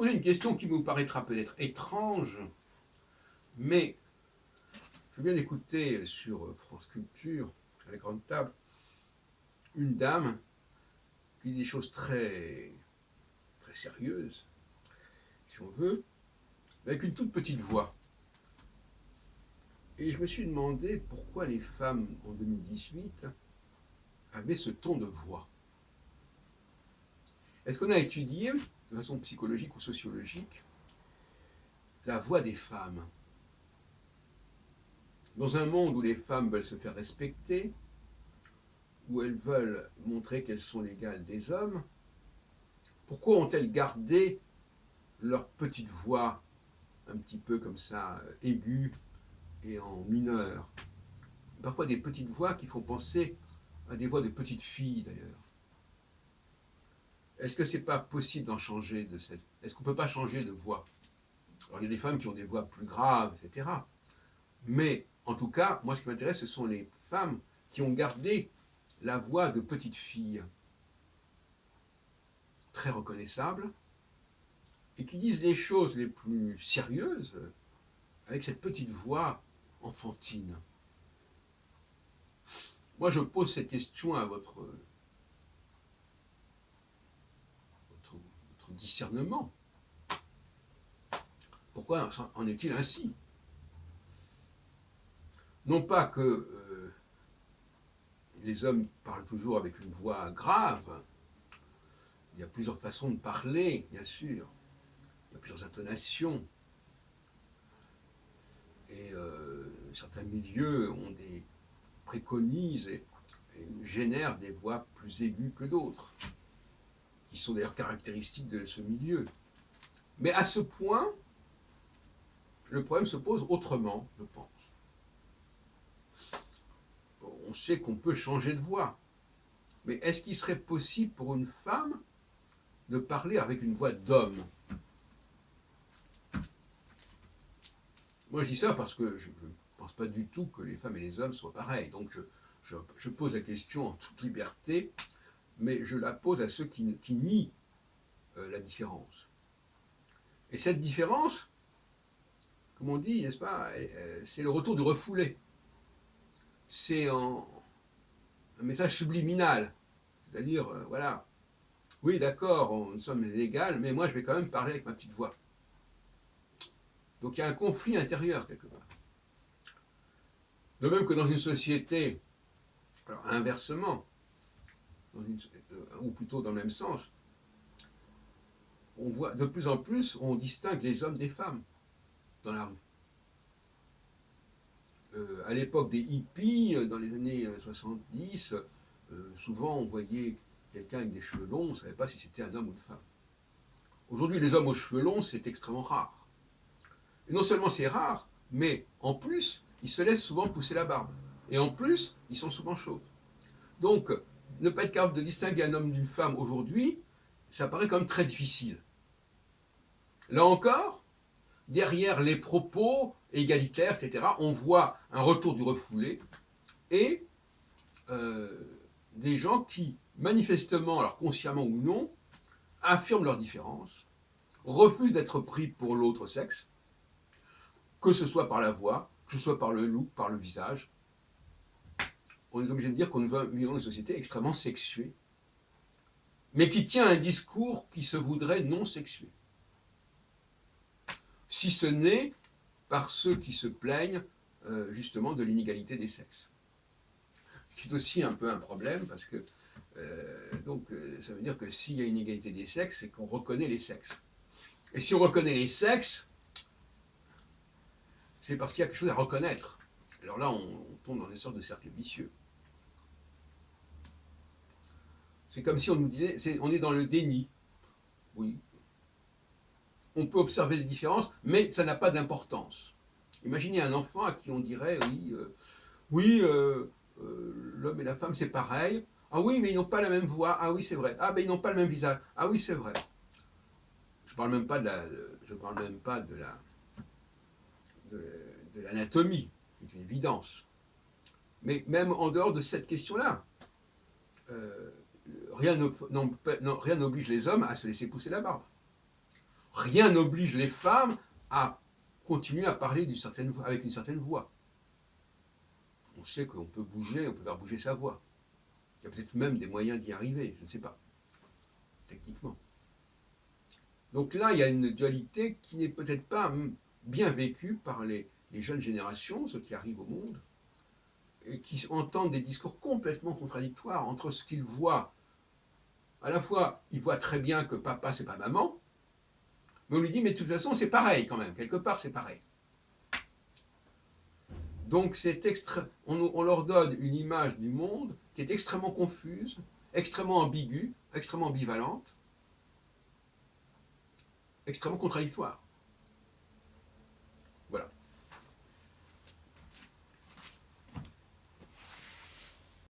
poser une question qui vous paraîtra peut-être étrange, mais je viens d'écouter sur France Culture, à la grande table, une dame qui dit des choses très, très sérieuses, si on veut, avec une toute petite voix. Et je me suis demandé pourquoi les femmes en 2018 avaient ce ton de voix. Est-ce qu'on a étudié, de façon psychologique ou sociologique, la voix des femmes? Dans un monde où les femmes veulent se faire respecter, où elles veulent montrer qu'elles sont l'égale des hommes, pourquoi ont-elles gardé leur petite voix un petit peu comme ça, aiguë et en mineur? Parfois des petites voix qui font penser à des voix de petites filles d'ailleurs. Est-ce que c'est pas possible d'en changer de cette... Est-ce qu'on peut pas changer de voix? Alors il y a des femmes qui ont des voix plus graves, etc. Mais en tout cas, moi ce qui m'intéresse, ce sont les femmes qui ont gardé la voix de petite fille, très reconnaissable, et qui disent les choses les plus sérieuses avec cette petite voix enfantine. Moi, je pose cette question à votre discernement. Pourquoi en est-il ainsi? Non pas que les hommes parlent toujours avec une voix grave. Il y a plusieurs façons de parler, bien sûr. Il y a plusieurs intonations. Et certains milieux ont des préconisent et génèrent des voix plus aiguës que d'autres, qui sont d'ailleurs caractéristiques de ce milieu. Mais à ce point, le problème se pose autrement, je pense. On sait qu'on peut changer de voix, mais est-ce qu'il serait possible pour une femme de parler avec une voix d'homme? Moi, je dis ça parce que je ne pense pas du tout que les femmes et les hommes soient pareils. Donc, je pose la question en toute liberté, mais je la pose à ceux qui nient la différence. Et cette différence, comme on dit, n'est-ce pas, c'est le retour du refoulé. C'est un message subliminal. C'est-à-dire, voilà, oui, d'accord, nous sommes égales, mais moi, je vais quand même parler avec ma petite voix. Donc, il y a un conflit intérieur, quelque part. De même que dans une société, alors inversement, ou plutôt dans le même sens, on voit de plus en plus, on distingue les hommes des femmes dans la rue. À l'époque des hippies, dans les années 70, souvent on voyait quelqu'un avec des cheveux longs, on ne savait pas si c'était un homme ou une femme. Aujourd'hui, les hommes aux cheveux longs, c'est extrêmement rare. Et non seulement c'est rare, mais en plus, ils se laissent souvent pousser la barbe. Et en plus, ils sont souvent chauves. Donc, ne pas être capable de distinguer un homme d'une femme aujourd'hui, ça paraît quand même très difficile. Là encore, derrière les propos égalitaires, etc., on voit un retour du refoulé et des gens qui, manifestement, alors consciemment ou non, affirment leur différence, refusent d'être pris pour l'autre sexe, que ce soit par la voix, que ce soit par le look, par le visage. On est obligé de dire qu'on vit dans une société extrêmement sexuée, mais qui tient un discours qui se voudrait non sexué. Si ce n'est par ceux qui se plaignent justement de l'inégalité des sexes. Ce qui est aussi un peu un problème, parce que ça veut dire que s'il y a une égalité des sexes, c'est qu'on reconnaît les sexes. Et si on reconnaît les sexes, c'est parce qu'il y a quelque chose à reconnaître. Alors là, on tombe dans des sortes de cercles vicieux. C'est comme si on nous disait, on est dans le déni. Oui. On peut observer les différences, mais ça n'a pas d'importance. Imaginez un enfant à qui on dirait, oui, l'homme et la femme, c'est pareil. Ah oui, mais ils n'ont pas la même voix. Ah oui, c'est vrai. Ah ben ils n'ont pas le même visage. Ah oui, c'est vrai. Je parle même pas de l'anatomie, c'est une évidence. Mais même en dehors de cette question-là, rien n'oblige les hommes à se laisser pousser la barbe. Rien n'oblige les femmes à continuer à parler avec une certaine voix. On sait qu'on peut bouger, on peut faire bouger sa voix. Il y a peut-être même des moyens d'y arriver, je ne sais pas, techniquement. Donc là, il y a une dualité qui n'est peut-être pas bien vécue par les jeunes générations, ceux qui arrivent au monde, et qui entendent des discours complètement contradictoires entre ce qu'ils voient. À la fois, ils voient très bien que papa, c'est pas maman, mais on lui dit, mais de toute façon, c'est pareil quand même, quelque part, c'est pareil. Donc on leur donne une image du monde qui est extrêmement confuse, extrêmement ambiguë, extrêmement ambivalente, extrêmement contradictoire.